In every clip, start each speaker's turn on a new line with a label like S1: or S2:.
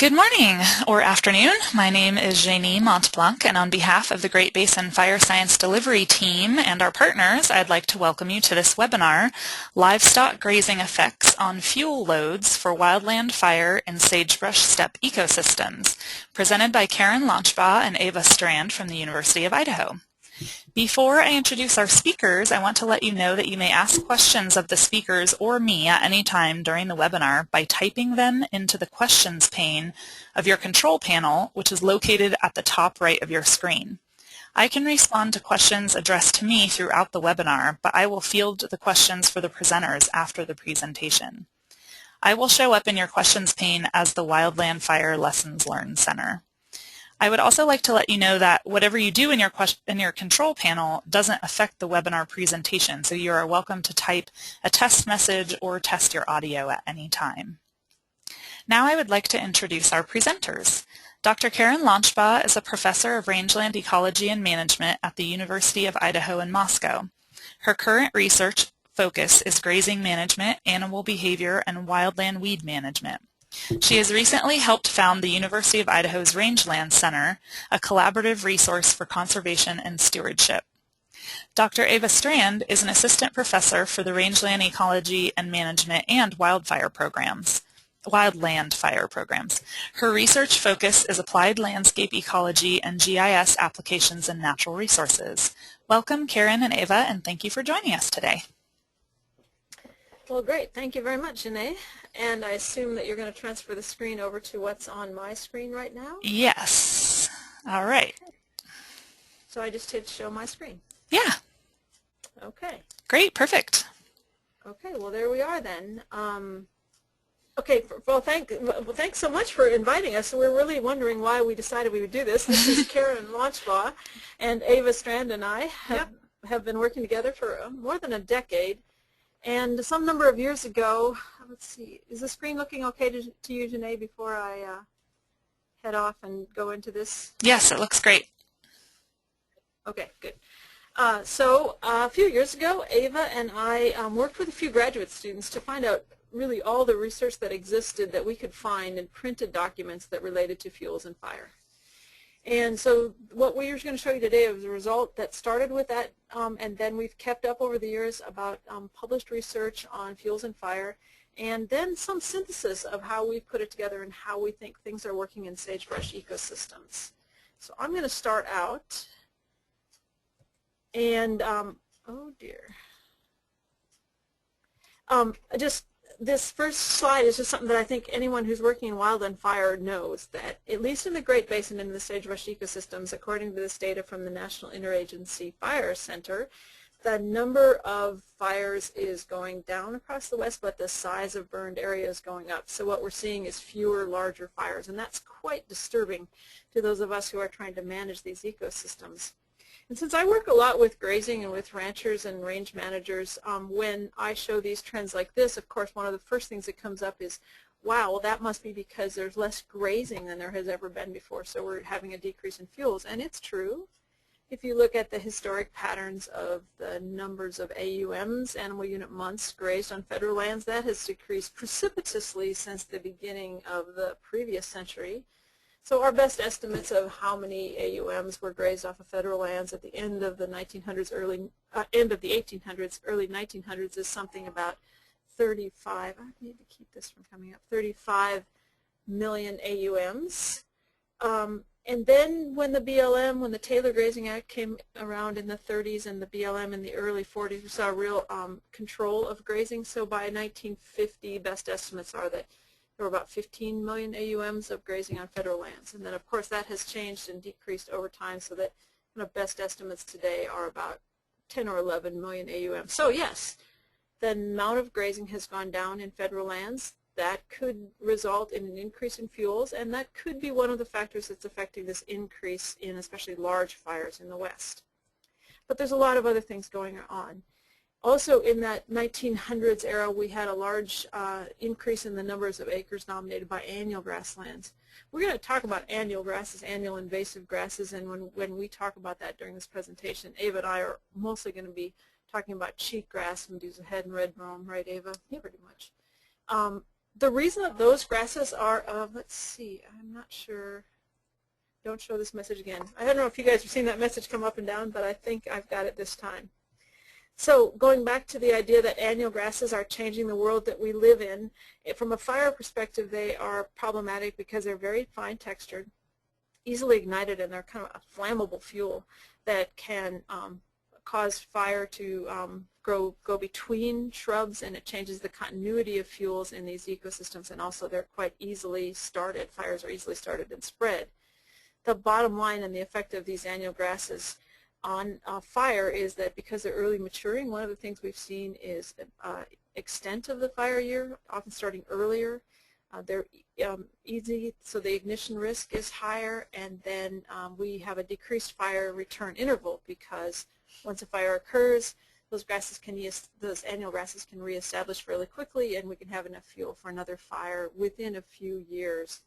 S1: Good morning or afternoon. My name is Janie Montblanc, and on behalf of the Great Basin Fire Science Delivery Team and our partners, I'd like to welcome you to this webinar, Livestock Grazing Effects on Fuel Loads for Wildland Fire and Sagebrush Steppe Ecosystems, presented by Launchbaugh and Eva Strand from the University of Idaho. Before I introduce our speakers, I want to let you know that you may ask questions of the speakers or me at any time during the webinar by typing them into the questions pane of your control panel, which is located at the top right of your screen. I can respond to questions addressed to me throughout the webinar, but I will field the questions for the presenters after the presentation. I will show up in your questions pane as the Wildland Fire Lessons Learned Center. I would also like to let you know that whatever you do in your control panel doesn't affect the webinar presentation, so you are welcome to type a test message or test your audio at any time. Now I would like to introduce our presenters. Dr. Launchbaugh is a professor of Rangeland Ecology and Management at the University of Idaho in Moscow. Her current research focus is grazing management, animal behavior, and wildland weed management. She has recently helped found the University of Idaho's Rangeland Center, a collaborative resource for conservation and stewardship. Dr. Eva Strand is an assistant professor for the Rangeland Ecology and Management and Wildland Fire programs. Her research focus is applied landscape ecology and GIS applications in natural resources. Welcome, Karen and Eva, and thank you for joining us today.
S2: Well, great. Thank you very much, Janae. And I assume that you're going to transfer the screen over to what's on my screen right now?
S1: Yes. All right.
S2: Okay. So I just hit show my screen.
S1: Yeah.
S2: Okay.
S1: Great. Perfect.
S2: Okay. Well, there we are then. Okay. Well, thanks so much for inviting us. We're really wondering why we decided we would do this. This is Karen Launchbaugh, and Eva Strand and I have been working together for more than a decade. And some number of years ago, let's see, is the screen looking okay to you, Janae, before I head off and go into this?
S1: Yes, it looks great.
S2: Okay, good. So a few years ago, Eva and I worked with a few graduate students to find out really all the research that existed that we could find in printed documents that related to fuels and fire. And so what we're going to show you today is a result that started with that, and then we've kept up over the years about published research on fuels and fire, and then some synthesis of how we put it together and how we think things are working in sagebrush ecosystems. So I'm going to start out, and oh dear, this first slide is just something that I think anyone who's working in wildland fire knows, that at least in the Great Basin and in the sagebrush ecosystems, according to this data from the National Interagency Fire Center, the number of fires is going down across the West, but the size of burned area is going up. So what we're seeing is fewer, larger fires, and that's quite disturbing to those of us who are trying to manage these ecosystems. And since I work a lot with grazing and with ranchers and range managers, when I show these trends like this, of course, one of the first things that comes up is, wow, well, that must be because there's less grazing than there has ever been before, so we're having a decrease in fuels. And it's true. If you look at the historic patterns of the numbers of AUMs, animal unit months, grazed on federal lands, that has decreased precipitously since the beginning of the previous century. So our best estimates of how many AUMs were grazed off of federal lands at the end of the 1800s, early 1900s is something about 35. I need to keep this from coming up. 35 million AUMs. And then when the Taylor Grazing Act came around in the 30s and the BLM in the early 40s, we saw a real control of grazing. So by 1950, best estimates are that there were about 15 million AUMs of grazing on federal lands. And then, of course, that has changed and decreased over time, so that best estimates today are about 10 or 11 million AUMs. So, yes, the amount of grazing has gone down in federal lands. That could result in an increase in fuels, and that could be one of the factors that's affecting this increase in especially large fires in the West. But there's a lot of other things going on. Also, in that 1900s era, we had a large increase in the numbers of acres nominated by annual grasslands. We're going to talk about annual grasses, annual invasive grasses, and when we talk about that during this presentation, Eva and I are mostly going to be talking about cheatgrass, Medusa head, and red brome, right, Eva? Yeah, pretty much. The reason that those grasses are, let's see, I'm not sure. Don't show this message again. I don't know if you guys have seen that message come up and down, but I think I've got it this time. So going back to the idea that annual grasses are changing the world that we live in, from a fire perspective, they are problematic because they're very fine textured, easily ignited, and they're kind of a flammable fuel that can cause fire to go between shrubs, and it changes the continuity of fuels in these ecosystems, and also they're quite easily started. Fires are easily started and spread. The bottom line and the effect of these annual grasses on fire is that because they're early maturing, one of the things we've seen is extent of the fire year, often starting earlier. They're easy, so the ignition risk is higher, and then we have a decreased fire return interval because once a fire occurs, those annual grasses can reestablish fairly quickly, and we can have enough fuel for another fire within a few years.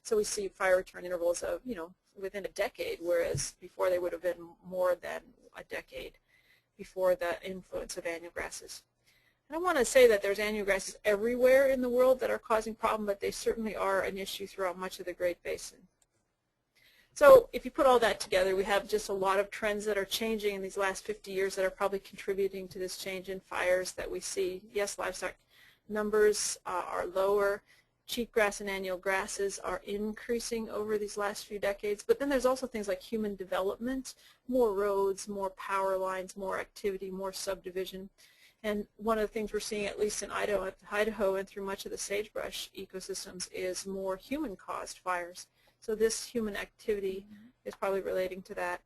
S2: So we see fire return intervals of, within a decade, whereas before they would have been more than a decade before the influence of annual grasses. I don't want to say that there's annual grasses everywhere in the world that are causing problems, but they certainly are an issue throughout much of the Great Basin. So if you put all that together, we have just a lot of trends that are changing in these last 50 years that are probably contributing to this change in fires that we see. Yes, livestock numbers are lower. Cheatgrass and annual grasses are increasing over these last few decades, but then there's also things like human development, more roads, more power lines, more activity, more subdivision. And one of the things we're seeing, at least in Idaho and through much of the sagebrush ecosystems, is more human-caused fires. So this human activity is probably relating to that.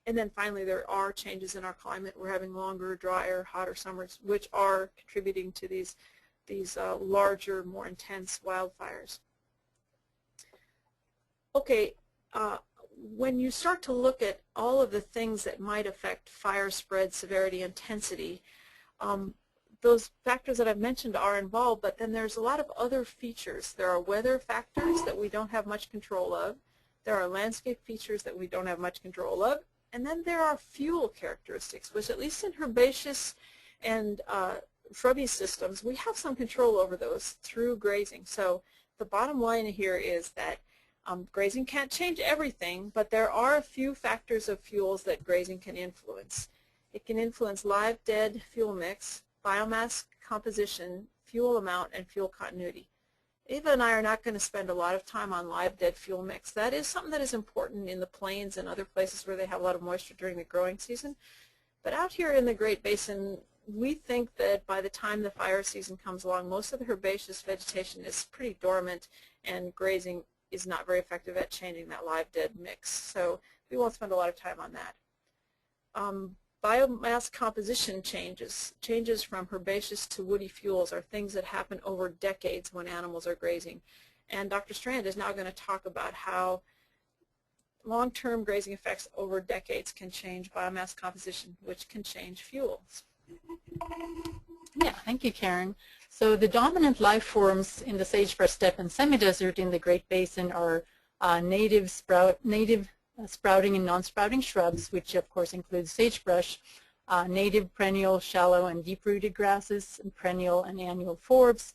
S2: And then finally, there are changes in our climate. We're having longer, drier, hotter summers, which are contributing to these larger, more intense wildfires. Okay, when you start to look at all of the things that might affect fire spread, severity, intensity, those factors that I've mentioned are involved, but then there's a lot of other features. There are weather factors that we don't have much control of. There are landscape features that we don't have much control of. And then there are fuel characteristics, which at least in herbaceous and shrubby systems, we have some control over those through grazing. So the bottom line here is that grazing can't change everything, but there are a few factors of fuels that grazing can influence. It can influence live dead fuel mix, biomass composition, fuel amount, and fuel continuity. Eva and I are not going to spend a lot of time on live dead fuel mix. That is something that is important in the plains and other places where they have a lot of moisture during the growing season. But out here in the Great Basin, we think that by the time the fire season comes along, most of the herbaceous vegetation is pretty dormant, and grazing is not very effective at changing that live dead mix. So we won't spend a lot of time on that. Biomass composition changes from herbaceous to woody fuels are things that happen over decades when animals are grazing. And Dr. Strand is now going to talk about how long-term grazing effects over decades can change biomass composition, which can change fuels.
S3: Yeah, thank you, Karen. So the dominant life forms in the sagebrush steppe and semi-desert in the Great Basin are native sprouting and non-sprouting shrubs, which of course includes sagebrush, native perennial, shallow, and deep-rooted grasses, and perennial and annual forbs,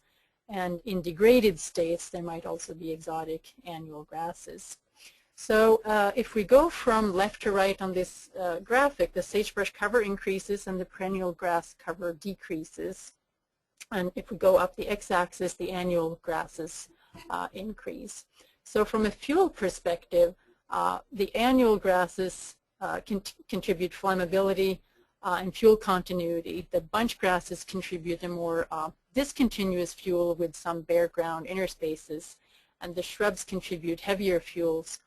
S3: and in degraded states there might also be exotic annual grasses. So if we go from left to right on this graphic, the sagebrush cover increases and the perennial grass cover decreases. And if we go up the x-axis, the annual grasses increase. So from a fuel perspective, the annual grasses contribute flammability and fuel continuity. The bunch grasses contribute a more discontinuous fuel with some bare ground interspaces, and the shrubs contribute heavier fuels,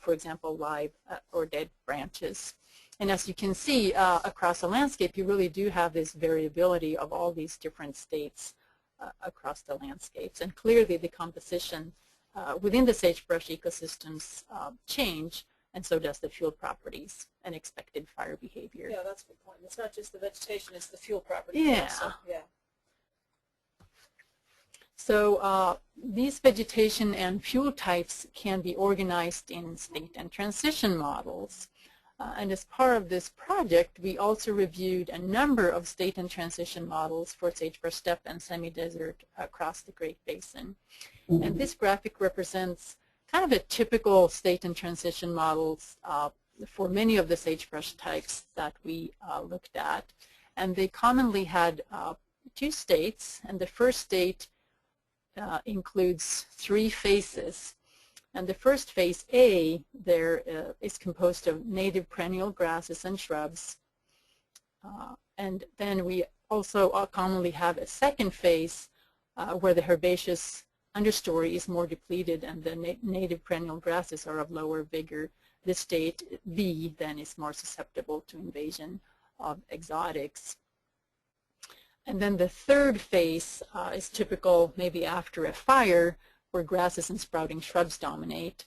S3: for example, live or dead branches. And as you can see across the landscape, you really do have this variability of all these different states across the landscapes. And clearly the composition within the sagebrush ecosystems change, and so does the fuel properties and expected fire behavior.
S2: Yeah, that's a good point. It's not just the vegetation, it's the fuel properties.
S3: Yeah.
S2: Also. Yeah.
S3: So these vegetation and fuel types can be organized in state and transition models. And as part of this project, we also reviewed a number of state and transition models for sagebrush steppe and semi-desert across the Great Basin. And this graphic represents kind of a typical state and transition models for many of the sagebrush types that we looked at. And they commonly had two states, and the first state includes three phases. And the first phase, A, there is composed of native perennial grasses and shrubs. And then we also commonly have a second phase where the herbaceous understory is more depleted and the native perennial grasses are of lower vigor. The state B then is more susceptible to invasion of exotics. And then the third phase is typical maybe after a fire, where grasses and sprouting shrubs dominate.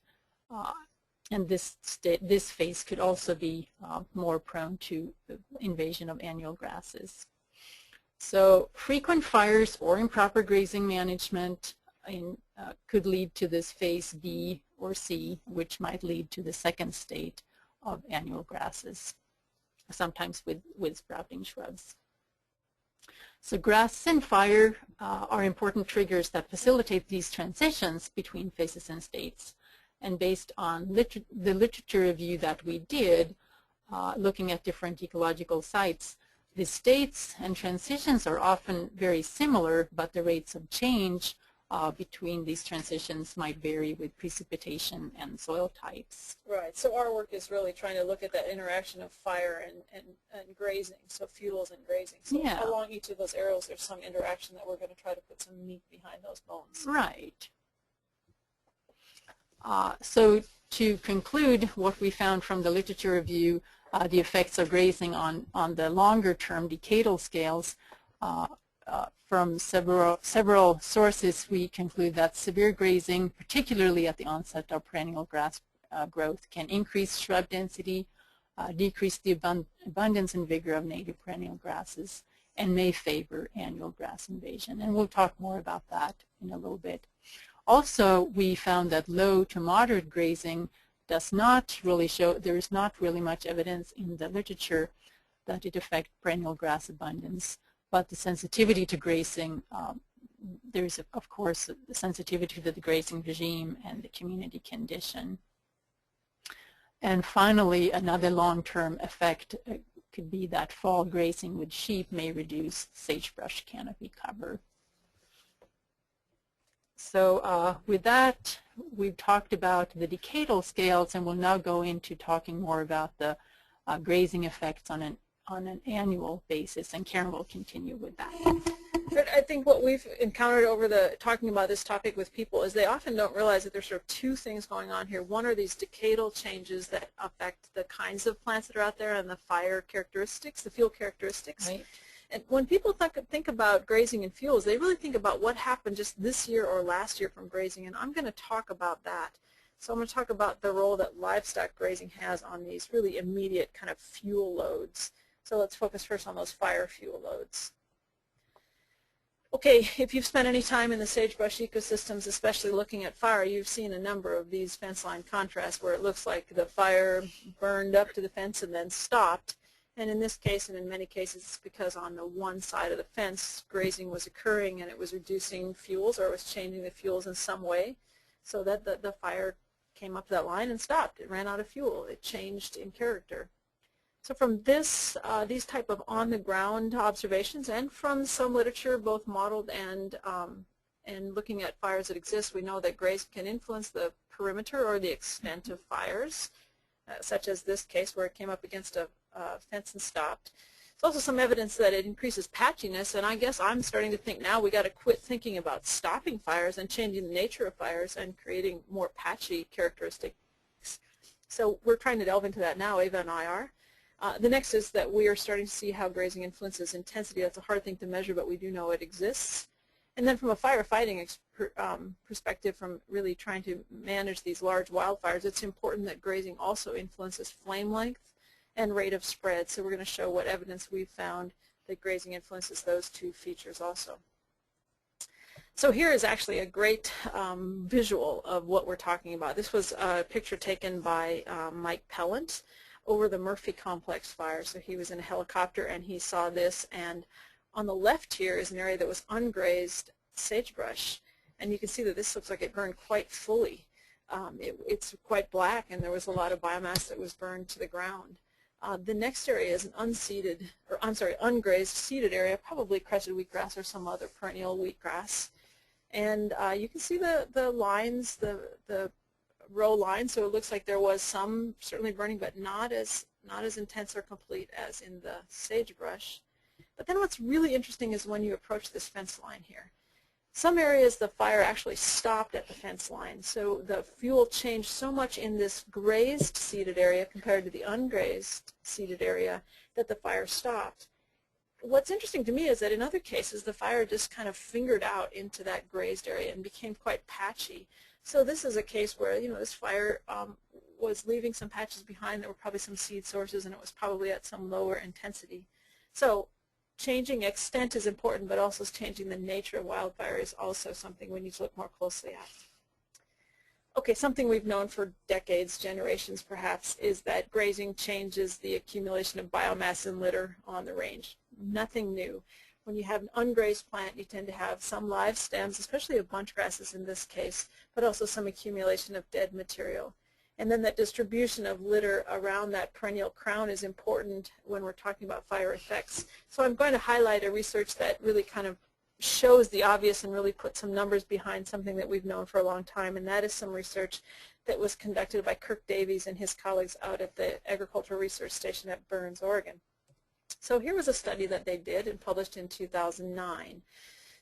S3: And this phase could also be more prone to the invasion of annual grasses. So frequent fires or improper grazing management could lead to this phase B or C, which might lead to the second state of annual grasses, sometimes with sprouting shrubs. So grass and fire are important triggers that facilitate these transitions between phases and states. And based on the literature review that we did, looking at different ecological sites, the states and transitions are often very similar, but the rates of change between these transitions might vary with precipitation and soil types.
S2: Right. So our work is really trying to look at that interaction of fire and grazing, so fuels and grazing. So
S3: yeah.
S2: Along each of those arrows, there's some interaction that we're going to try to put some meat behind those bones.
S3: Right. So to conclude what we found from the literature review, the effects of grazing on the longer-term decadal scales, from several sources, we conclude that severe grazing, particularly at the onset of perennial grass growth, can increase shrub density, decrease the abundance and vigor of native perennial grasses, and may favor annual grass invasion. And we'll talk more about that in a little bit. Also, we found that low to moderate grazing does not really show, there is not really much evidence in the literature that it affects perennial grass abundance. But the sensitivity to grazing, there's of course the sensitivity to the grazing regime and the community condition. And finally, another long-term effect could be that fall grazing with sheep may reduce sagebrush canopy cover. So with that, we've talked about the decadal scales, and we'll now go into talking more about the grazing effects on an annual basis, and Karen will continue with that.
S2: But I think what we've encountered over talking about this topic with people is they often don't realize that there's sort of two things going on here. One are these decadal changes that affect the kinds of plants that are out there and the fire characteristics, the fuel characteristics.
S3: Right.
S2: And when people think about grazing and fuels, they really think about what happened just this year or last year from grazing, and I'm going to talk about that. So I'm going to talk about the role that livestock grazing has on these really immediate kind of fuel loads. So let's focus first on those fire fuel loads. Okay, if you've spent any time in the sagebrush ecosystems, especially looking at fire, you've seen a number of these fence line contrasts where it looks like the fire burned up to the fence and then stopped. And in this case, and in many cases, it's because on the one side of the fence, grazing was occurring and it was reducing fuels, or it was changing the fuels in some way, so that the fire came up that line and stopped. It ran out of fuel. It changed in character. So from this, these type of on-the-ground observations, and from some literature, both modeled and looking at fires that exist, we know that grazing can influence the perimeter or the extent of fires, such as this case where it came up against a fence and stopped. There's also some evidence that it increases patchiness, and I guess I'm starting to think now we got to quit thinking about stopping fires and changing the nature of fires and creating more patchy characteristics. So we're trying to delve into that now, Eva and I are. The next is that we are starting to see how grazing influences intensity. That's a hard thing to measure, but we do know it exists. And then from a firefighting perspective, from really trying to manage these large wildfires, it's important that grazing also influences flame length and rate of spread. So we're going to show what evidence we've found that grazing influences those two features also. So here is actually a great visual of what we're talking about. This was a picture taken by Mike Pellant over the Murphy Complex fire. So he was in a helicopter and he saw this, and on the left here is an area that was ungrazed sagebrush, and you can see that this looks like it burned quite fully. It's quite black, and there was a lot of biomass that was burned to the ground. The next area is an ungrazed seeded area, probably crested wheatgrass or some other perennial wheatgrass. And you can see the lines, the row lines, so it looks like there was some certainly burning, but not as intense or complete as in the sagebrush. But then what's really interesting is when you approach this fence line here. Some areas the fire actually stopped at the fence line, so the fuel changed so much in this grazed seeded area compared to the ungrazed seeded area that the fire stopped. What's interesting to me is that in other cases the fire just kind of fingered out into that grazed area and became quite patchy. So this is a case where, you know, this fire was leaving some patches behind. There were probably some seed sources, and it was probably at some lower intensity. So changing extent is important, but also changing the nature of wildfire is also something we need to look more closely at. Okay, something we've known for decades, generations perhaps, is that grazing changes the accumulation of biomass in litter on the range. Nothing new. When you have an ungrazed plant, you tend to have some live stems, especially of bunch grasses in this case, but also some accumulation of dead material. And then that distribution of litter around that perennial crown is important when we're talking about fire effects. So I'm going to highlight a research that really kind of shows the obvious and really put some numbers behind something that we've known for a long time, and that is some research that was conducted by Kirk Davies and his colleagues out at the Agricultural Research Station at Burns, Oregon. So here was a study that they did and published in 2009.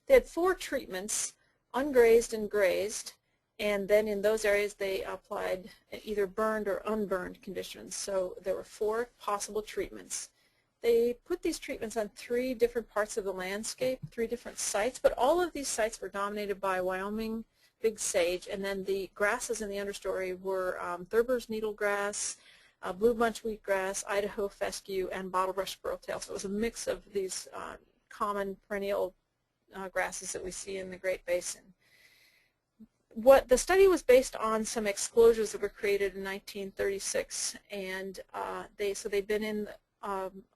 S2: They had 4 treatments, ungrazed and grazed, and then in those areas they applied either burned or unburned conditions. So there were 4 possible treatments. They put these treatments on 3 different parts of the landscape, 3 different sites, but all of these sites were dominated by Wyoming big sage, and then the grasses in the understory were Thurber's needlegrass, blue bunch wheatgrass, Idaho fescue, and bottlebrush squirreltail. So it was a mix of these common perennial grasses that we see in the Great Basin. What the study was based on some exclosures that were created in 1936, and they've been in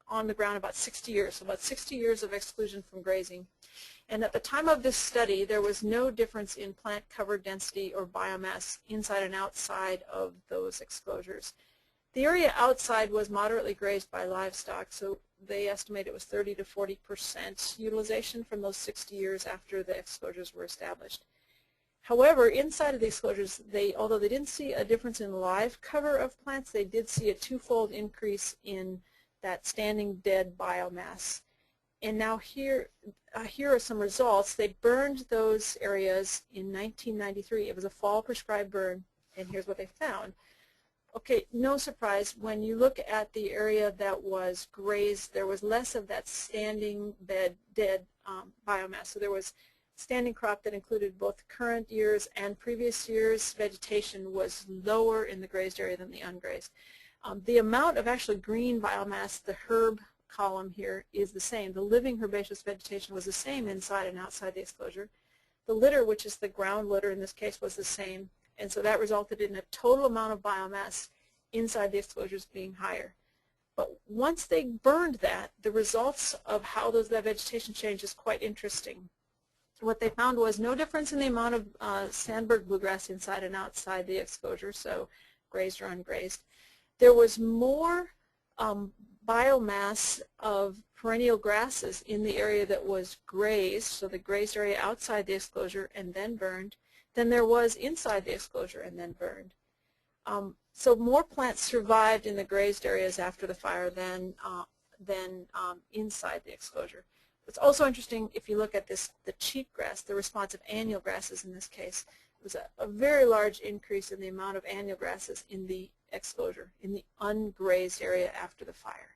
S2: on the ground about 60 years, so about 60 years of exclusion from grazing. And at the time of this study, there was no difference in plant cover density or biomass inside and outside of those exclosures. The area outside was moderately grazed by livestock, so they estimate it was 30 to 40% utilization from those 60 years after the exclosures were established. However, inside of the exclosures, although they didn't see a difference in live cover of plants, they did see a 2-fold increase in that standing dead biomass. And now here are some results. They burned those areas in 1993. It was a fall prescribed burn, and here's what they found. Okay, no surprise, when you look at the area that was grazed, there was less of that standing dead biomass. So there was standing crop that included both current years and previous years. Vegetation was lower in the grazed area than the ungrazed. The amount of actually green biomass, the herb column here, is the same. The living herbaceous vegetation was the same inside and outside the exclosure. The litter, which is the ground litter in this case, was the same, and so that resulted in a total amount of biomass inside the exclosures being higher. But once they burned that, the results of how that vegetation changed is quite interesting. What they found was no difference in the amount of sandberg bluegrass inside and outside the exclosure, so grazed or ungrazed. There was more biomass of perennial grasses in the area that was grazed, so the grazed area outside the exclosure and then burned, than there was inside the exclosure and then burned. So more plants survived in the grazed areas after the fire than inside the exclosure. It's also interesting if you look at the cheatgrass, the response of annual grasses in this case. It was a very large increase in the amount of annual grasses in the exclosure, in the ungrazed area after the fire.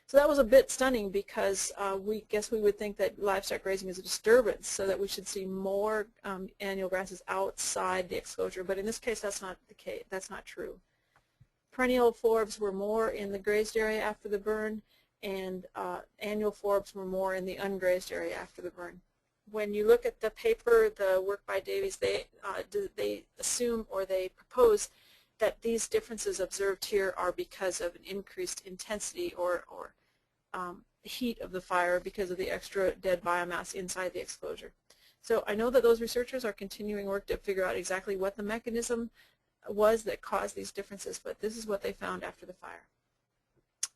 S2: So that was a bit stunning because we would think that livestock grazing is a disturbance, so that we should see more annual grasses outside the exclosure. But in this case, that's not the case. That's not true. Perennial forbs were more in the grazed area after the burn, and annual forbs were more in the ungrazed area after the burn. When you look at the paper, the work by Davies, they assume or they propose that these differences observed here are because of an increased intensity or heat of the fire because of the extra dead biomass inside the exclosure. So I know that those researchers are continuing work to figure out exactly what the mechanism was that caused these differences, but this is what they found after the fire.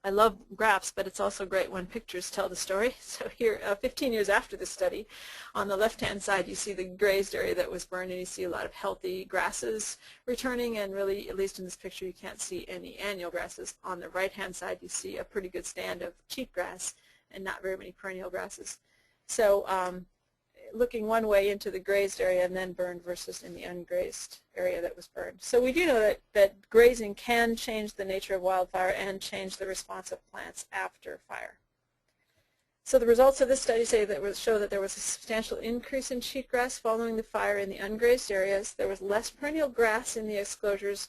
S2: I love graphs, but it's also great when pictures tell the story. So here, 15 years after the study, on the left-hand side you see the grazed area that was burned, and you see a lot of healthy grasses returning, and really, at least in this picture, you can't see any annual grasses. On the right-hand side you see a pretty good stand of cheatgrass and not very many perennial grasses. So looking one way into the grazed area and then burned versus in the ungrazed area that was burned. So we do know that grazing can change the nature of wildfire and change the response of plants after fire. So the results of this study show that there was a substantial increase in cheatgrass following the fire in the ungrazed areas. There was less perennial grass in the exclosures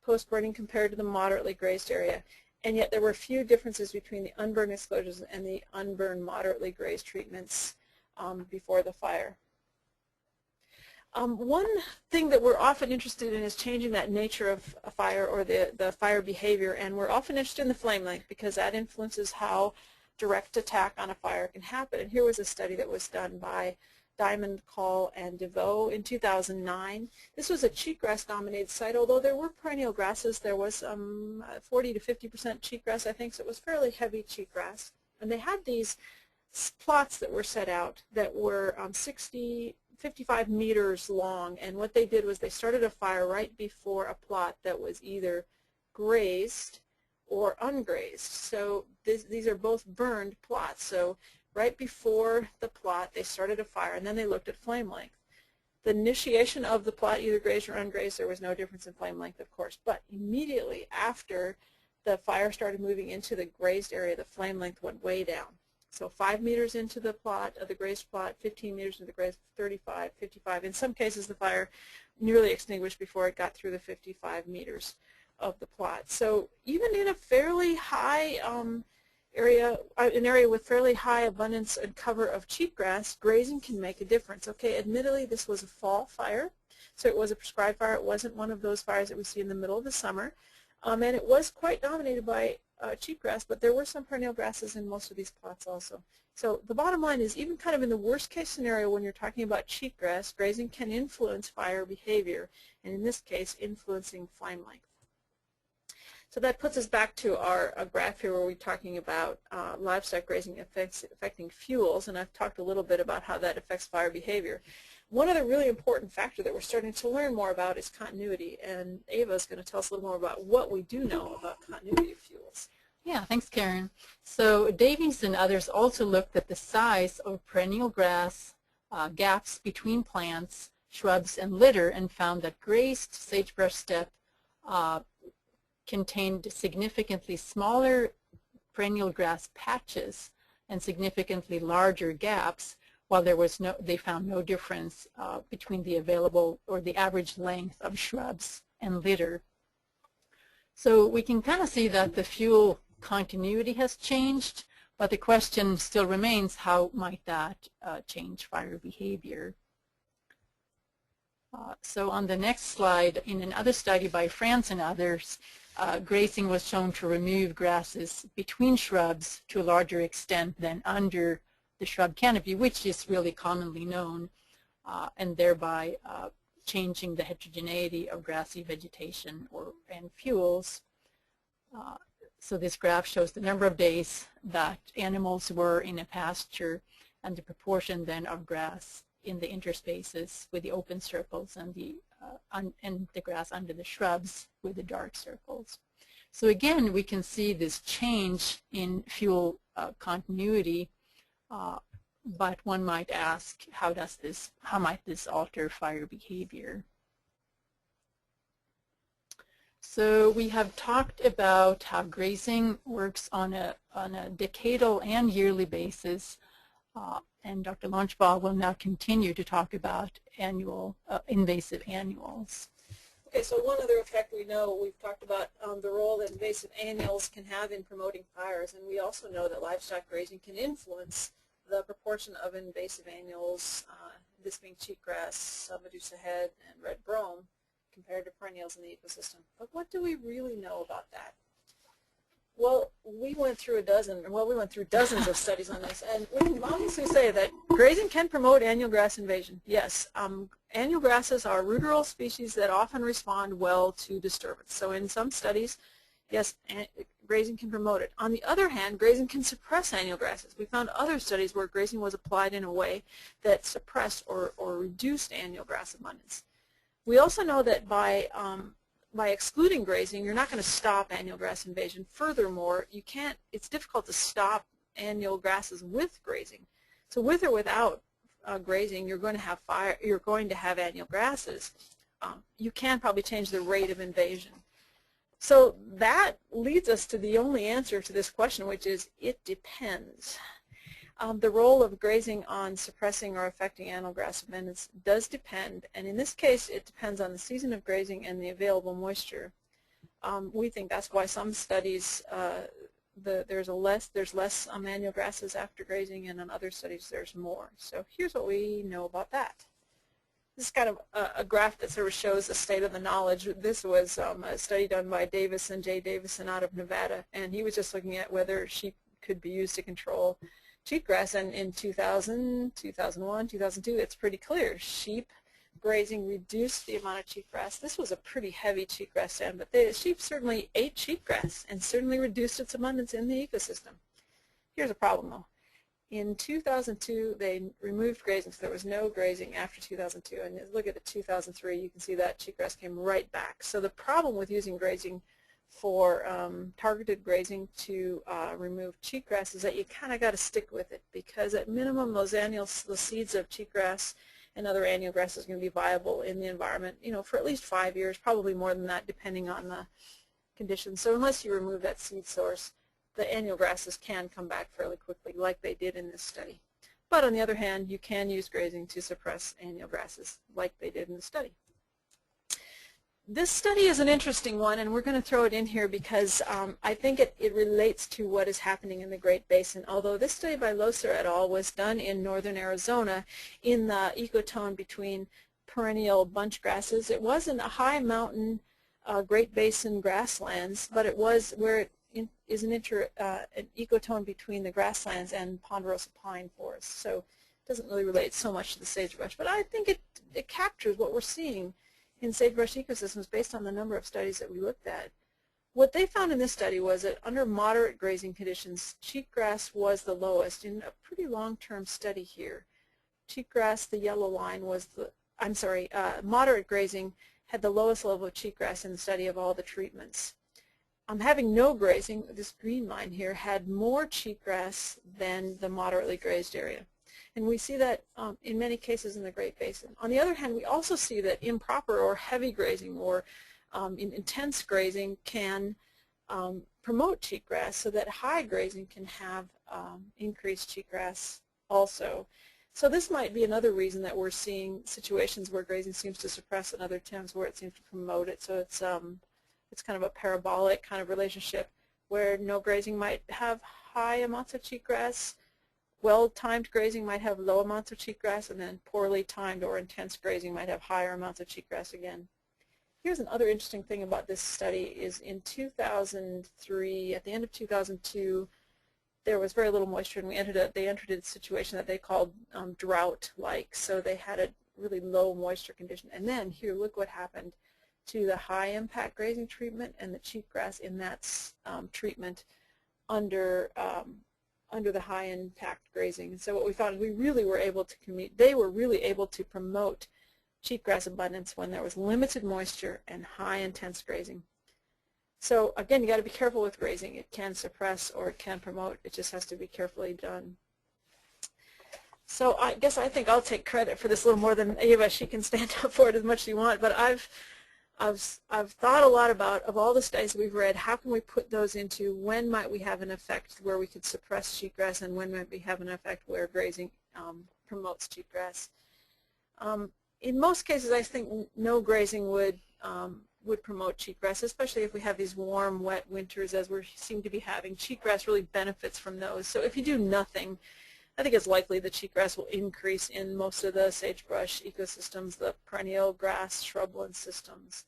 S2: post-burning compared to the moderately grazed area. And yet there were few differences between the unburned exclosures and the unburned moderately grazed treatments before the fire. One thing that we're often interested in is changing that nature of a fire or the fire behavior, and we're often interested in the flame length because that influences how direct attack on a fire can happen. And here was a study that was done by Diamond, Call, and DeVoe in 2009. This was a cheatgrass dominated site, although there were perennial grasses. There was 40 to 50% cheatgrass, I think, so it was fairly heavy cheatgrass. And they had these plots that were set out that were 55 meters long, and what they did was they started a fire right before a plot that was either grazed or ungrazed. So these are both burned plots. So right before the plot they started a fire, and then they looked at flame length. The initiation of the plot, either grazed or ungrazed, there was no difference in flame length, of course, but immediately after the fire started moving into the grazed area, the flame length went way down. So 5 meters into the plot, of the grazed plot, 15 meters into the grazed, 35, 55. In some cases the fire nearly extinguished before it got through the 55 meters of the plot. So even in a fairly high area, an area with fairly high abundance and cover of cheatgrass, grazing can make a difference. Okay, admittedly this was a fall fire, so it was a prescribed fire. It wasn't one of those fires that we see in the middle of the summer, and it was quite dominated by cheatgrass, but there were some perennial grasses in most of these plots also. So the bottom line is, even kind of in the worst case scenario when you're talking about cheatgrass, grazing can influence fire behavior, and in this case influencing flame length. So that puts us back to our graph here where we're talking about livestock grazing affecting fuels, and I've talked a little bit about how that affects fire behavior. One other really important factor that we're starting to learn more about is continuity, and Eva is going to tell us a little more about what we do know about continuity of fuels.
S3: Yeah, thanks, Karen. So Davies and others also looked at the size of perennial grass gaps between plants, shrubs, and litter, and found that grazed sagebrush steppe contained significantly smaller perennial grass patches and significantly larger gaps, while they found no difference between the available or the average length of shrubs and litter. So we can kind of see that the fuel continuity has changed, but the question still remains, how might that change fire behavior? So on the next slide, in another study by France and others, grazing was shown to remove grasses between shrubs to a larger extent than under the shrub canopy, which is really commonly known, and thereby changing the heterogeneity of grassy vegetation and fuels. So this graph shows the number of days that animals were in a pasture and the proportion then of grass in the interspaces with the open circles and the grass under the shrubs with the dark circles. So again, we can see this change in fuel continuity, but one might ask, how might this alter fire behavior? So we have talked about how grazing works on a decadal and yearly basis, and Dr. Launchbaugh will now continue to talk about invasive annuals.
S2: Okay, so one other effect we know, we've talked about the role that invasive annuals can have in promoting fires, and we also know that livestock grazing can influence the proportion of invasive annuals, this being cheatgrass, Medusa head, and red brome, compared to perennials in the ecosystem. But what do we really know about that? Well, we went through dozens of studies on this, and we can obviously say that grazing can promote annual grass invasion. Yes, annual grasses are ruderal species that often respond well to disturbance. So in some studies, yes, grazing can promote it. On the other hand, grazing can suppress annual grasses. We found other studies where grazing was applied in a way that suppressed or reduced annual grass abundance. We also know that by excluding grazing, you're not going to stop annual grass invasion. Furthermore, it's difficult to stop annual grasses with grazing. So with or without grazing, you're going to have annual grasses. You can probably change the rate of invasion. So that leads us to the only answer to this question, which is it depends. The role of grazing on suppressing or affecting annual grass abundance does depend, and in this case it depends on the season of grazing and the available moisture. We think that's why some studies there's less annual grasses after grazing, and in other studies there's more. So here's what we know about that. This is kind of a graph that sort of shows the state of the knowledge. This was a study done by Jay Davison out of Nevada, and he was just looking at whether sheep could be used to control cheatgrass, and in 2000, 2001, 2002, it's pretty clear. Sheep grazing reduced the amount of cheatgrass. This was a pretty heavy cheatgrass stand, but the sheep certainly ate cheatgrass and certainly reduced its abundance in the ecosystem. Here's a problem though. In 2002, they removed grazing, so there was no grazing after 2002. And look at it, 2003, you can see that cheatgrass came right back. So the problem with using grazing for targeted grazing to remove cheatgrass is that you kind of got to stick with it, because at minimum the seeds of cheatgrass and other annual grasses are going to be viable in the environment, for at least 5 years, probably more than that depending on the conditions. So unless you remove that seed source, the annual grasses can come back fairly quickly, like they did in this study. But on the other hand, you can use grazing to suppress annual grasses, like they did in the study. This study is an interesting one, and we're going to throw it in here because I think it relates to what is happening in the Great Basin. Although this study by Loser et al. Was done in northern Arizona in the ecotone between perennial bunch grasses. It wasn't a high mountain Great Basin grasslands, but it was where it is an ecotone between the grasslands and ponderosa pine forests. So it doesn't really relate so much to the sagebrush, but I think it captures what we're seeing in sagebrush ecosystems based on the number of studies that we looked at. What they found in this study was that under moderate grazing conditions, cheatgrass was the lowest in a pretty long-term study here. Cheatgrass, the yellow line, was moderate grazing had the lowest level of cheatgrass in the study of all the treatments. Having no grazing, this green line here, had more cheatgrass than the moderately grazed area. And we see that in many cases in the Great Basin. On the other hand, we also see that improper or heavy grazing or intense grazing can promote cheatgrass, so that high grazing can have increased cheatgrass also. So this might be another reason that we're seeing situations where grazing seems to suppress and other times where it seems to promote it. So it's kind of a parabolic kind of relationship where no grazing might have high amounts of cheatgrass. Well-timed grazing might have low amounts of cheatgrass, and then poorly timed or intense grazing might have higher amounts of cheatgrass again. Here's another interesting thing about this study is in 2003, at the end of 2002, there was very little moisture, and they entered a situation that they called drought-like. So they had a really low moisture condition. And then here, look what happened to the high-impact grazing treatment and the cheatgrass in that treatment under the high-impact grazing. And so what we found is we really were able to they were really able to promote cheatgrass abundance when there was limited moisture and high intense grazing. So again, you got to be careful with grazing. It can suppress or it can promote. It just has to be carefully done. So I think I'll take credit for this a little more than Eva. She can stand up for it as much as you want, but I've thought a lot about, of all the studies we've read, how can we put those into when might we have an effect where we could suppress cheatgrass, and when might we have an effect where grazing promotes cheatgrass. In most cases, I think no grazing would promote cheatgrass, especially if we have these warm, wet winters as we seem to be having. Cheatgrass really benefits from those. So if you do nothing, I think it's likely the cheatgrass will increase in most of the sagebrush ecosystems, the perennial grass shrubland systems.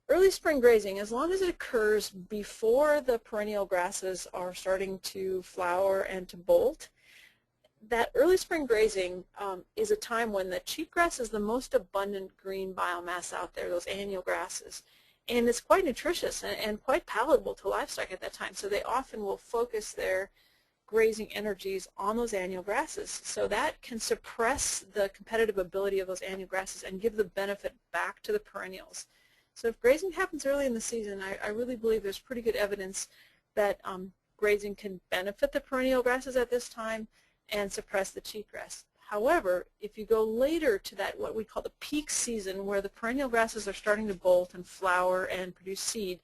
S2: Early spring grazing, as long as it occurs before the perennial grasses are starting to flower and to bolt, that early spring grazing is a time when the cheatgrass is the most abundant green biomass out there, those annual grasses. And it's quite nutritious and quite palatable to livestock at that time. So they often will focus their grazing energies on those annual grasses. So that can suppress the competitive ability of those annual grasses and give the benefit back to the perennials. So if grazing happens early in the season, I really believe there's pretty good evidence that grazing can benefit the perennial grasses at this time and suppress the cheatgrass. However, if you go later to that, what we call the peak season, where the perennial grasses are starting to bolt and flower and produce seed,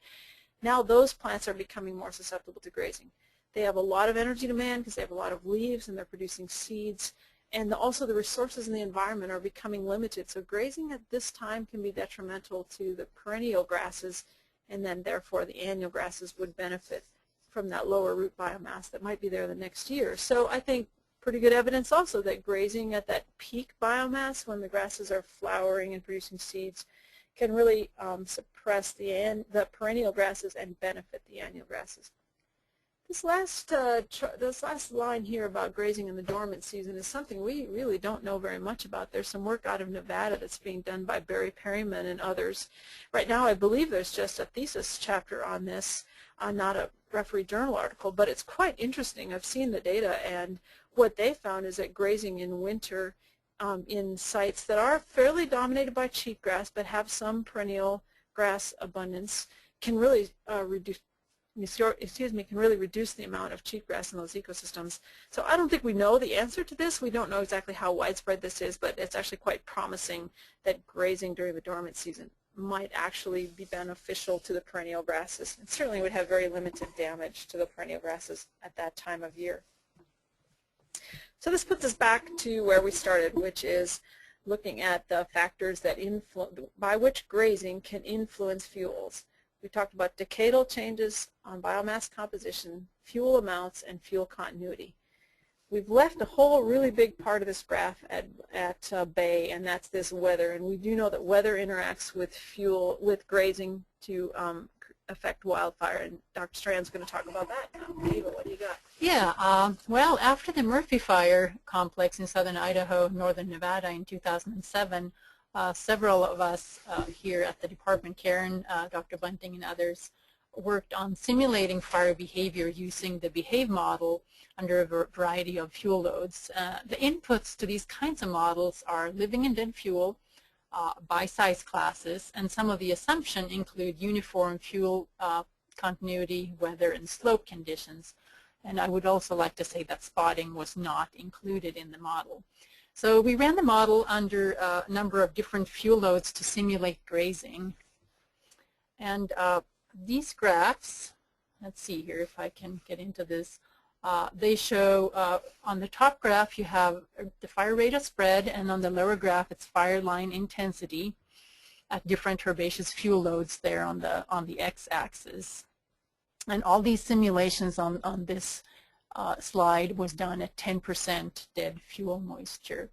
S2: now those plants are becoming more susceptible to grazing. They have a lot of energy demand because they have a lot of leaves and they're producing seeds, and also the resources in the environment are becoming limited. So grazing at this time can be detrimental to the perennial grasses, and then therefore the annual grasses would benefit from that lower root biomass that might be there the next year. So I think pretty good evidence also that grazing at that peak biomass when the grasses are flowering and producing seeds can really suppress the perennial grasses and benefit the annual grasses. This last line here about grazing in the dormant season is something we really don't know very much about. There's some work out of Nevada that's being done by Barry Perryman and others. Right now I believe there's just a thesis chapter on this, not a referee journal article, but it's quite interesting. I've seen the data, and what they found is that grazing in winter in sites that are fairly dominated by cheatgrass but have some perennial grass abundance can really reduce the amount of cheatgrass in those ecosystems. So I don't think we know the answer to this. We don't know exactly how widespread this is, but it's actually quite promising that grazing during the dormant season might actually be beneficial to the perennial grasses. It certainly would have very limited damage to the perennial grasses at that time of year. So this puts us back to where we started, which is looking at the factors that by which grazing can influence fuels. We talked about decadal changes on biomass composition, fuel amounts, and fuel continuity. We've left a whole really big part of this graph at bay, and that's this weather. And we do know that weather interacts with grazing to affect wildfire, and Dr. Strand's going to talk about that now. Eva, what do you got?
S3: Yeah, well, after the Murphy Fire complex in southern Idaho, northern Nevada in 2007, several of us here at the department, Karen, Dr. Bunting, and others, worked on simulating fire behavior using the Behave model under a variety of fuel loads. The inputs to these kinds of models are living and dead fuel by size classes, and some of the assumptions include uniform fuel continuity, weather, and slope conditions. And I would also like to say that spotting was not included in the model. So we ran the model under a number of different fuel loads to simulate grazing. And these graphs, let's see here if I can get into this, they show on the top graph you have the fire rate of spread, and on the lower graph it's fire line intensity at different herbaceous fuel loads there on the x-axis. And all these simulations on this slide was done at 10% dead fuel moisture.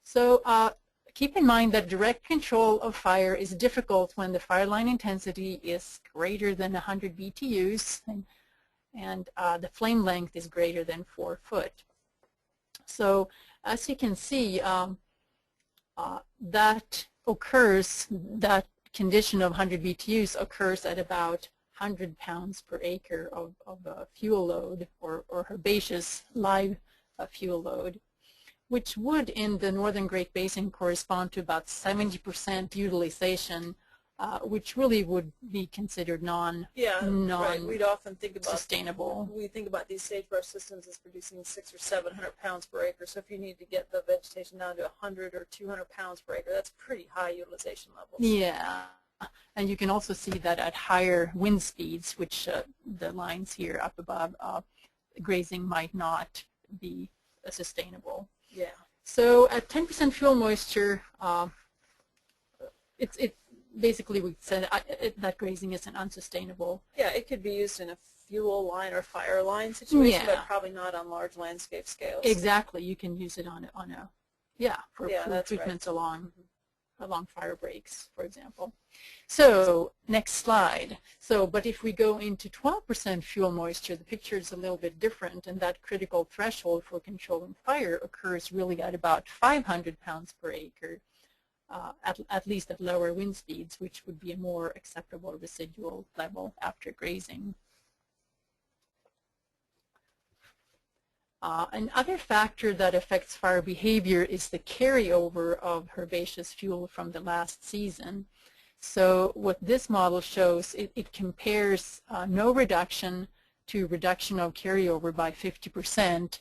S3: So keep in mind that direct control of fire is difficult when the fire line intensity is greater than 100 BTUs and the flame length is greater than 4 foot. So as you can see, that condition of 100 BTUs occurs at about 100 pounds per acre of fuel load or herbaceous live fuel load, which would in the northern Great Basin correspond to about 70% utilization, which really would be considered
S2: right. We'd often think about
S3: sustainable.
S2: We think about these sagebrush systems as producing 600 or 700 pounds per acre. So if you need to get the vegetation down to 100 or 200 pounds per acre, that's pretty high utilization levels.
S3: Yeah. And you can also see that at higher wind speeds, which the lines here up above, grazing might not be sustainable.
S2: Yeah.
S3: So at 10% fuel moisture, basically we said that grazing isn't unsustainable.
S2: Yeah, it could be used in a fuel line or fire line situation,
S3: Yeah.
S2: but probably not on large landscape scales.
S3: Exactly. You can use it on a for
S2: that's
S3: treatments
S2: right.
S3: along fire breaks, for example. So next slide. So, but if we go into 12% fuel moisture, the picture is a little bit different, and that critical threshold for controlling fire occurs really at about 500 pounds per acre, at least at lower wind speeds, which would be a more acceptable residual level after grazing. Another factor that affects fire behavior is the carryover of herbaceous fuel from the last season. So what this model shows, it compares no reduction to reduction of carryover by 50%,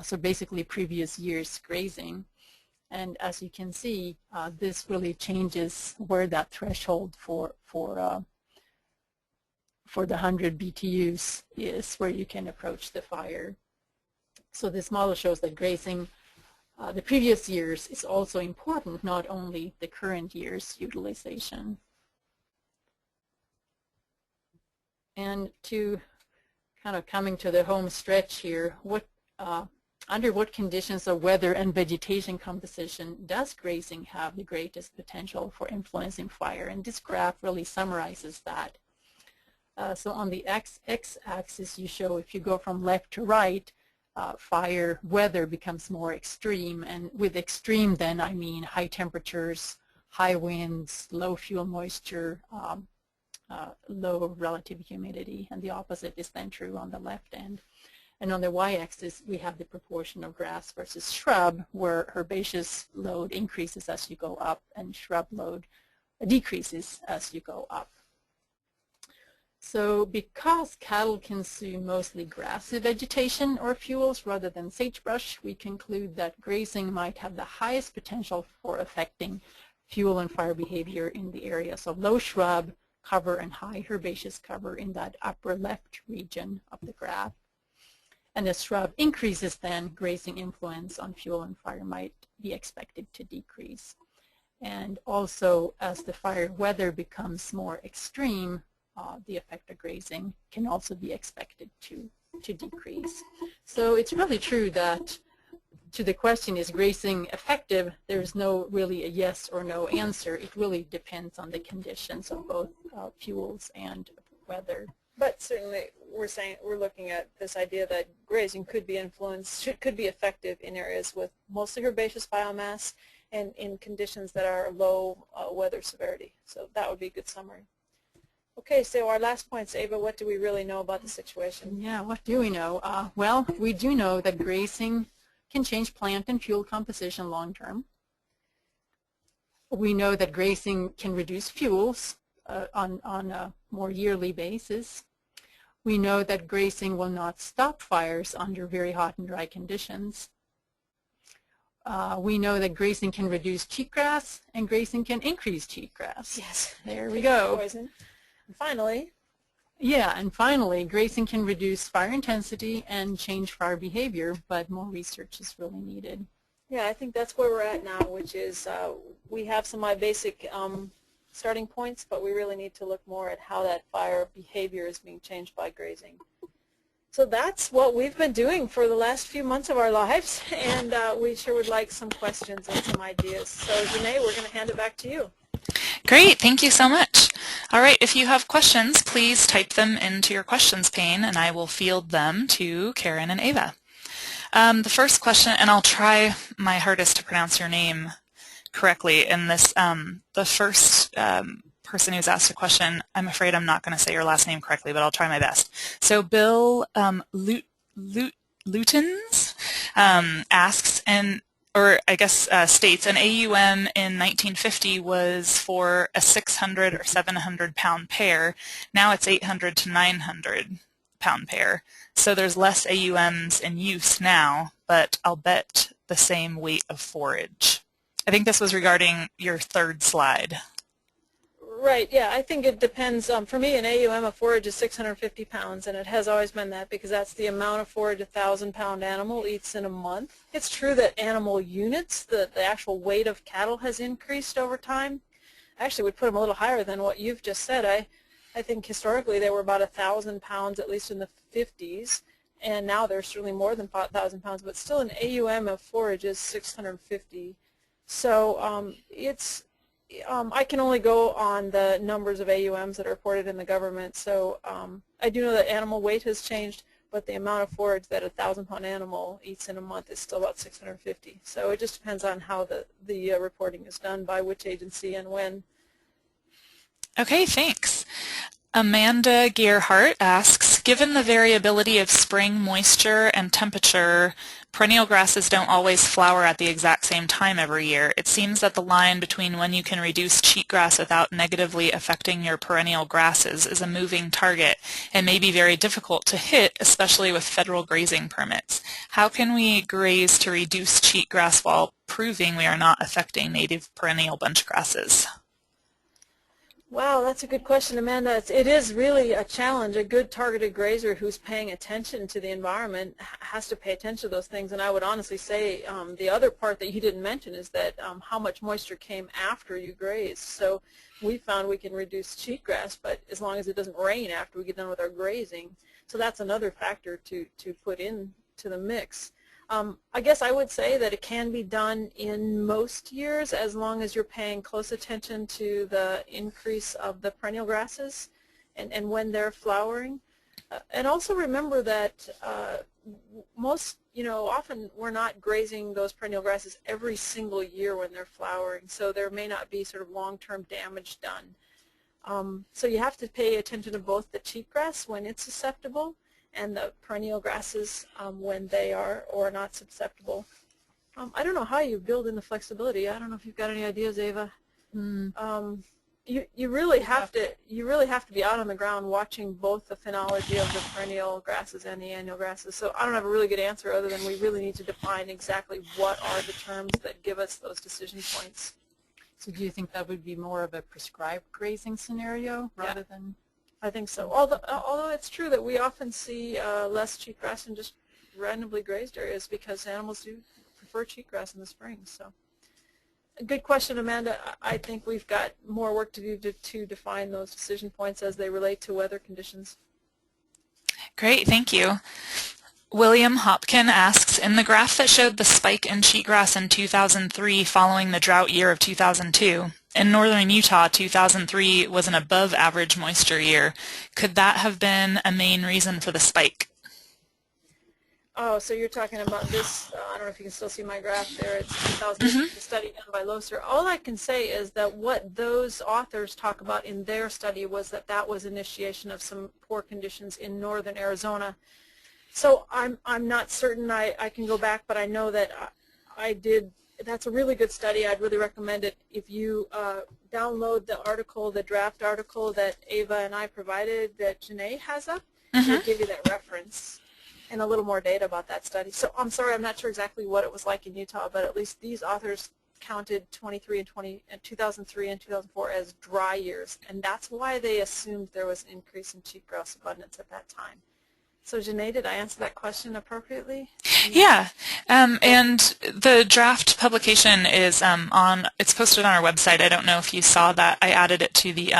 S3: so basically previous year's grazing. And as you can see, this really changes where that threshold for the 100 BTUs is, where you can approach the fire. So this model shows that grazing the previous years is also important, not only the current year's utilization. And to kind of coming to the home stretch here, under what conditions of weather and vegetation composition does grazing have the greatest potential for influencing fire? And this graph really summarizes that. So on the x-axis you show, if you go from left to right, fire weather becomes more extreme, and with extreme then I mean high temperatures, high winds, low fuel moisture, low relative humidity, and the opposite is then true on the left end. And on the y-axis we have the proportion of grass versus shrub, where herbaceous load increases as you go up and shrub load decreases as you go up. So because cattle consume mostly grassy vegetation or fuels rather than sagebrush, we conclude that grazing might have the highest potential for affecting fuel and fire behavior in the areas of low shrub cover and high herbaceous cover in that upper left region of the graph. And as shrub increases, then grazing influence on fuel and fire might be expected to decrease. And also, as the fire weather becomes more extreme, the effect of grazing can also be expected to decrease. So it's really true that to the question, is grazing effective, there's no really a yes or no answer. It really depends on the conditions of both fuels and weather.
S2: But certainly we're looking at this idea that grazing could be could be effective in areas with mostly herbaceous biomass and in conditions that are low weather severity. So that would be a good summary. Okay, so our last points, Eva, what do we really know about the situation?
S3: Yeah, what do we know? Well, we do know that grazing can change plant and fuel composition long term. We know that grazing can reduce fuels on a more yearly basis. We know that grazing will not stop fires under very hot and dry conditions. We know that grazing can reduce cheatgrass, and grazing can increase cheatgrass.
S2: Yes.
S3: There we go.
S2: Poison. And finally,
S3: grazing can reduce fire intensity and change fire behavior, but more research is really needed.
S2: Yeah, I think that's where we're at now, which is we have some basic starting points, but we really need to look more at how that fire behavior is being changed by grazing. So that's what we've been doing for the last few months of our lives, and we sure would like some questions and some ideas. So Janae, we're going to hand it back to you.
S1: Great, thank you so much. All right, if you have questions, please type them into your questions pane and I will field them to Karen and Eva. The first question, and I'll try my hardest to pronounce your name correctly in this, the first person who's asked a question, I'm afraid I'm not going to say your last name correctly, but I'll try my best. So Bill Lutens asks, states an AUM in 1950 was for a 600 or 700 pound pair. Now it's 800 to 900 pound pair. So there's less AUMs in use now, but I'll bet the same weight of forage. I think this was regarding your third slide.
S2: Right, yeah, I think it depends. For me, an AUM of forage is 650 pounds, and it has always been that because that's the amount of forage a 1,000-pound animal eats in a month. It's true that animal units, the actual weight of cattle has increased over time. I actually would put them a little higher than what you've just said. I think historically they were about 1,000 pounds, at least in the 50s, and now they're certainly more than 1,000 pounds, but still an AUM of forage is 650. So I can only go on the numbers of AUMs that are reported in the government. So I do know that animal weight has changed, but the amount of forage that a 1,000-pound animal eats in a month is still about 650. So it just depends on how the reporting is done by which agency and when.
S1: Okay, thanks. Amanda Gearhart asks, given the variability of spring moisture and temperature, perennial grasses don't always flower at the exact same time every year. It seems that the line between when you can reduce cheatgrass without negatively affecting your perennial grasses is a moving target and may be very difficult to hit, especially with federal grazing permits. How can we graze to reduce cheatgrass while proving we are not affecting native perennial bunch grasses?
S2: Wow, that's a good question, Amanda. It is really a challenge. A good targeted grazer who's paying attention to the environment has to pay attention to those things. And I would honestly say the other part that you didn't mention is that how much moisture came after you grazed. So we found we can reduce cheatgrass, but as long as it doesn't rain after we get done with our grazing. So that's another factor to put into the mix. I guess I would say that it can be done in most years as long as you're paying close attention to the increase of the perennial grasses and when they're flowering. And also remember that often we're not grazing those perennial grasses every single year when they're flowering, so there may not be sort of long-term damage done. So you have to pay attention to both the cheatgrass when it's susceptible and the perennial grasses when they are or not susceptible. I don't know how you build in the flexibility. I don't know if you've got any ideas, Eva. You really have to be out on the ground watching both the phenology of the perennial grasses and the annual grasses. So I don't have a really good answer other than we really need to define exactly what are the terms that give us those decision points.
S3: So do you think that would be more of a prescribed grazing scenario rather than?
S2: I think so. Although it's true that we often see less cheatgrass in just randomly grazed areas because animals do prefer cheatgrass in the spring. So, a good question, Amanda. I think we've got more work to do to define those decision points as they relate to weather conditions.
S1: Great, thank you. William Hopkin asks, in the graph that showed the spike in cheatgrass in 2003 following the drought year of 2002, in northern Utah, 2003 was an above average moisture year. Could that have been a main reason for the spike?
S2: Oh, so you're talking about this, I don't know if you can still see my graph there, it's 2000, the study done by Loser. All I can say is that what those authors talk about in their study was that was initiation of some poor conditions in northern Arizona. So I'm not certain I can go back, but I know that I did. That's a really good study. I'd really recommend it. If you download the article, the draft article that Eva and I provided that Janae has up, it'll give you that reference and a little more data about that study. So I'm sorry, I'm not sure exactly what it was like in Utah, but at least these authors counted 2003 and 2004 as dry years, and that's why they assumed there was an increase in cheatgrass abundance at that time. So Janae, did I answer that question appropriately?
S1: Yeah, and the draft publication is it's posted on our website. I don't know if you saw that. I added it to the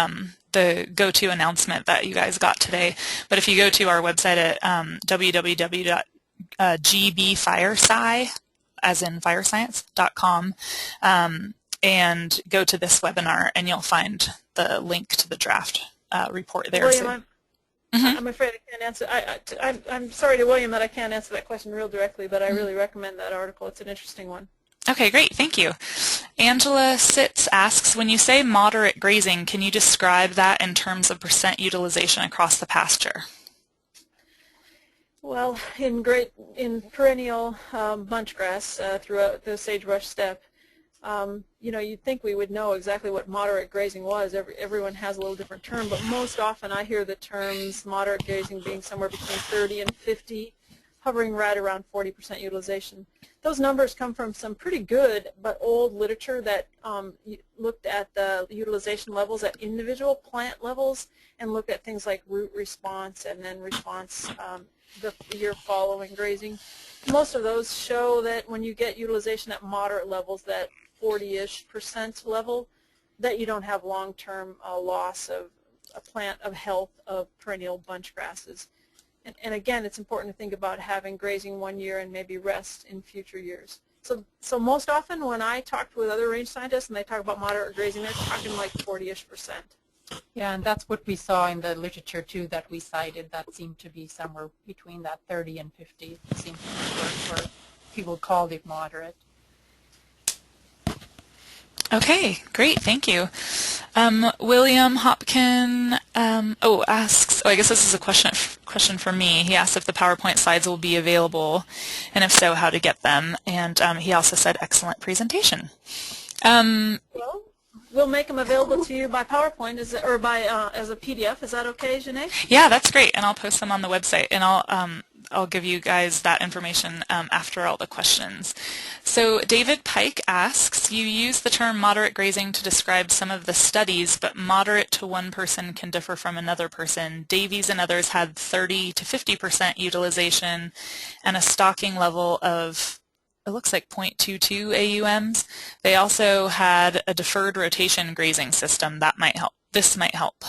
S1: go-to announcement that you guys got today. But if you go to our website at www.gbfiresci, as in firescience.com, and go to this webinar, and you'll find the link to the draft report there.
S2: William, I'm afraid I can't answer. I'm sorry to William that I can't answer that question real directly, but I really recommend that article. It's an interesting one.
S1: Okay, great. Thank you. Angela Sitz asks, when you say moderate grazing, can you describe that in terms of percent utilization across the pasture?
S2: Well, in perennial bunch grass throughout the sagebrush steppe, you'd think we would know exactly what moderate grazing was. Everyone has a little different term, but most often I hear the terms moderate grazing being somewhere between 30 and 50, hovering right around 40% utilization. Those numbers come from some pretty good but old literature that looked at the utilization levels at individual plant levels and looked at things like root response and then response the year following grazing. Most of those show that when you get utilization at moderate levels, that 40-ish% level, that you don't have long-term loss of a plant of health of perennial bunch grasses. And again, it's important to think about having grazing one year and maybe rest in future years. So most often when I talk with other range scientists and they talk about moderate grazing, they're talking like 40-ish%.
S3: Yeah, and that's what we saw in the literature too that we cited. That seemed to be somewhere between that 30 and 50 seemed to be where people called it moderate.
S1: Okay, great, thank you. William Hopkin asks, I guess this is a question for me. He asked if the PowerPoint slides will be available, and if so, how to get them. And he also said, excellent presentation.
S2: Well, we'll make them available to you by PowerPoint or by as a PDF. Is that okay, Janae?
S1: Yeah, that's great, and I'll post them on the website, and I'll give you guys that information after all the questions. So David Pike asks, you use the term moderate grazing to describe some of the studies, but moderate to one person can differ from another person. Davies and others had 30 to 50% utilization and a stocking level of, it looks like 0.22 AUMs. They also had a deferred rotation grazing system. That might help. This might help.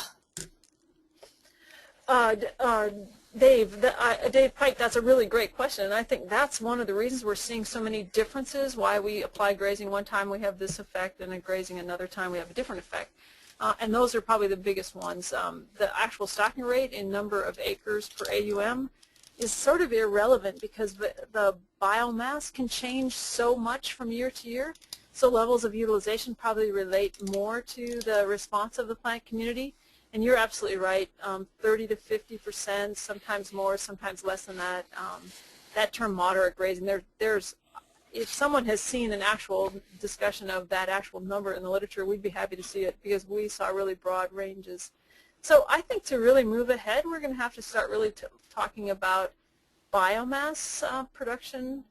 S2: Dave Pike, that's a really great question, and I think that's one of the reasons we're seeing so many differences, why we apply grazing one time we have this effect and grazing another time we have a different effect. And those are probably the biggest ones. The actual stocking rate in number of acres per AUM is sort of irrelevant because the biomass can change so much from year to year, so levels of utilization probably relate more to the response of the plant community. And you're absolutely right, 30 to 50%, sometimes more, sometimes less than that. That term moderate grazing, if someone has seen an actual discussion of that actual number in the literature, we'd be happy to see it because we saw really broad ranges. So I think to really move ahead, we're going to have to start really talking about biomass production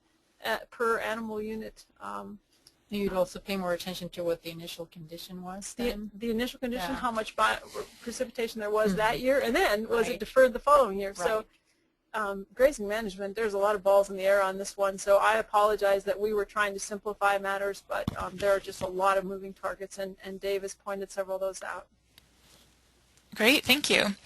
S2: per animal unit.
S3: You'd also pay more attention to what the initial condition was then.
S2: The initial condition,
S3: Yeah.
S2: how much precipitation there was that year, and then was it deferred the following year.
S3: Right.
S2: So grazing management, there's a lot of balls in the air on this one, so I apologize that we were trying to simplify matters, but there are just a lot of moving targets, and Dave has pointed several of those out.
S1: Great, thank you.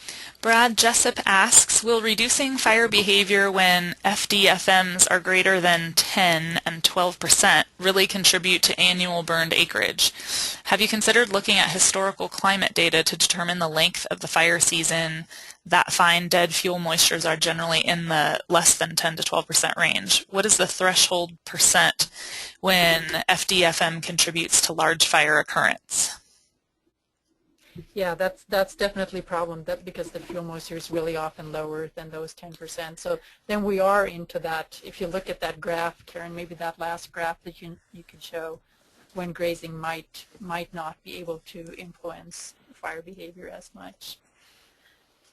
S1: Brad Jessup asks, will reducing fire behavior when FDFMs are greater than 10 and 12% really contribute to annual burned acreage? Have you considered looking at historical climate data to determine the length of the fire season that fine dead fuel moistures are generally in the less than 10 to 12% range? What is the threshold percent when FDFM contributes to large fire occurrence?
S3: Yeah, that's definitely a problem because the fuel moisture is really often lower than those 10%. So then we are into that. If you look at that graph, Karen, maybe that last graph that you could show when grazing might not be able to influence fire behavior as much.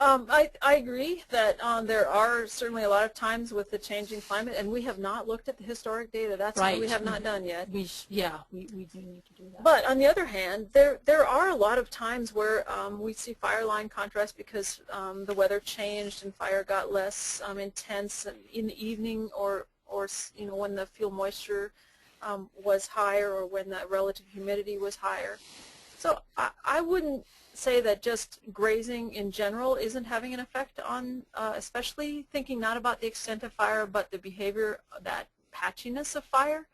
S2: I agree that there are certainly a lot of times with the changing climate, and we have not looked at the historic data. That's what we have not done yet.
S3: We do need to do that.
S2: But on the other hand, there are a lot of times where we see fire line contrast because the weather changed and fire got less intense in the evening, or when the fuel moisture was higher, or when the relative humidity was higher. So I wouldn't say that just grazing in general isn't having an effect on, especially thinking not about the extent of fire, but the behavior, that patchiness of fire.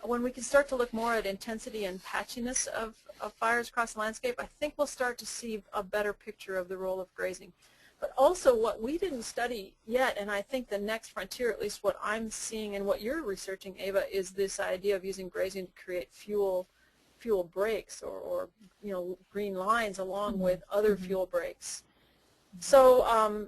S2: When we can start to look more at intensity and patchiness of fires across the landscape, I think we'll start to see a better picture of the role of grazing. But also what we didn't study yet, and I think the next frontier, at least what I'm seeing and what you're researching, Eva, is this idea of using grazing to create fuel breaks or green lines along with other fuel breaks. So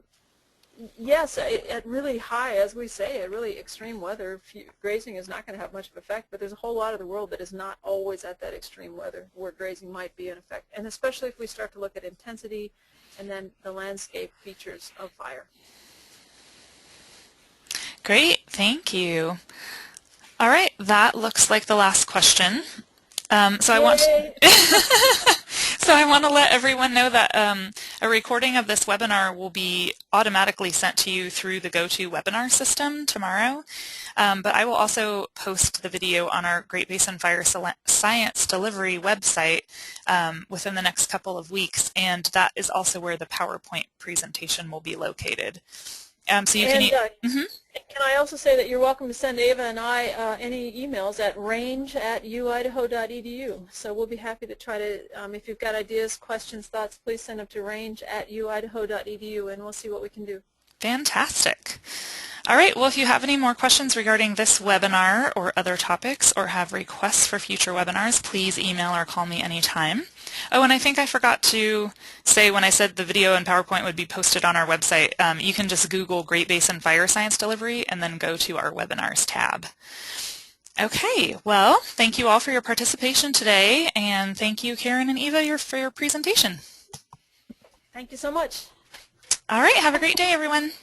S2: yes, at really high, as we say, at really extreme weather, grazing is not going to have much of an effect, but there's a whole lot of the world that is not always at that extreme weather where grazing might be an effect, and especially if we start to look at intensity and then the landscape features of fire.
S1: Great, thank you. All right, that looks like the last question. So I want to let everyone know that I A recording of this webinar will be automatically sent to you through the GoToWebinar system tomorrow, but I will also post the video on our Great Basin Fire Science Delivery website within the next couple of weeks, and that is also where the PowerPoint presentation will be located. So you can.
S2: Can I also say that you're welcome to send Eva and I any emails at range@uidaho.edu. So we'll be happy to try to, if you've got ideas, questions, thoughts, please send them to range@uidaho.edu, and we'll see what we can do.
S1: Fantastic. All right, well, if you have any more questions regarding this webinar or other topics, or have requests for future webinars, please email or call me anytime. Oh, and I think I forgot to say when I said the video and PowerPoint would be posted on our website, you can just Google Great Basin Fire Science Delivery and then go to our webinars tab. Okay, well, thank you all for your participation today, and thank you, Karen and Eva, for your presentation.
S2: Thank you so much.
S1: All right, have a great day, everyone.